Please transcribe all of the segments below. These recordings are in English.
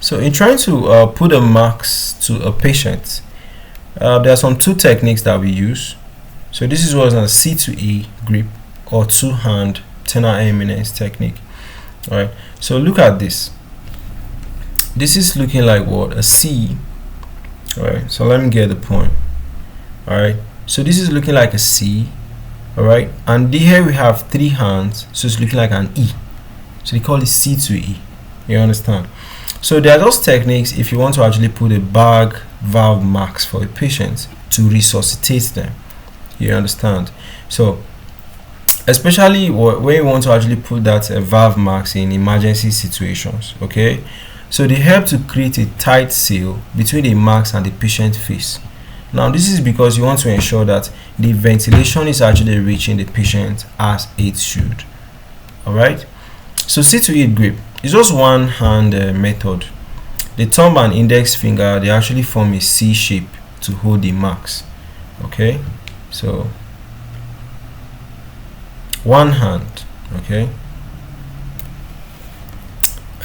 So in trying to put a max to a patient, there are some two techniques that we use. So this is what's a C to E grip or two-hand Thenar eminence technique. All right, so look at this. This is looking like what? A C. All right, so let me get the point. All right, so this is looking like a C. All right, and here we have three hands, so it's looking like an E. So they call it C to E. You understand? So there are those techniques if you want to actually put a bag valve max for a patient to resuscitate them. You understand? So especially when you want to actually put that valve max in emergency situations, okay, so they help to create a tight seal between the max and the patient face. Now this is because you want to ensure that the ventilation is actually reaching the patient as it should. All right, so C to E grip is just one hand method. The thumb and index finger, they actually form a C shape to hold the max. Okay, so one hand, okay,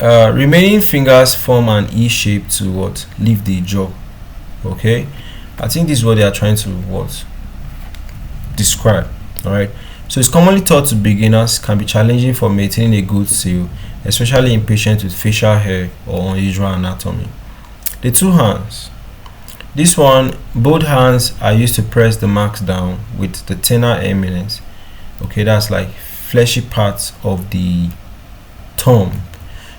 remaining fingers form an E shape to what? Lift the jaw. Okay, I think this is what they are trying to what? Describe. All right, so it's commonly taught to beginners, can be challenging for maintaining a good seal, especially in patients with facial hair or unusual anatomy. The two hands. This one, both hands are used to press the max down with the Thenar eminence. Okay, that's like fleshy parts of the thumb.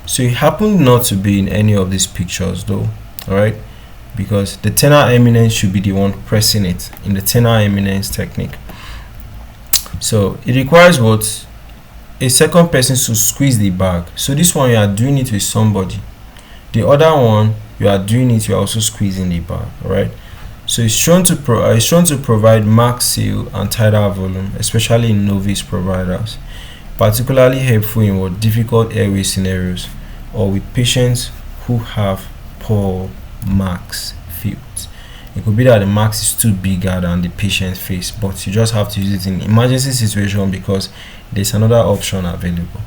So it happened not to be in any of these pictures though, all right, because the Thenar eminence should be the one pressing it in the Thenar eminence technique. So it requires what? A second person to squeeze the bag. So this one you are doing it with somebody, the other one you are doing it, you are also squeezing the bag. All right, so it's shown to provide max seal and tighter volume, especially in novice providers, particularly helpful in what? Difficult airway scenarios or with patients who have poor max fields. It could be that the max is too bigger than the patient's face, but you just have to use it in emergency situation because there's another option available.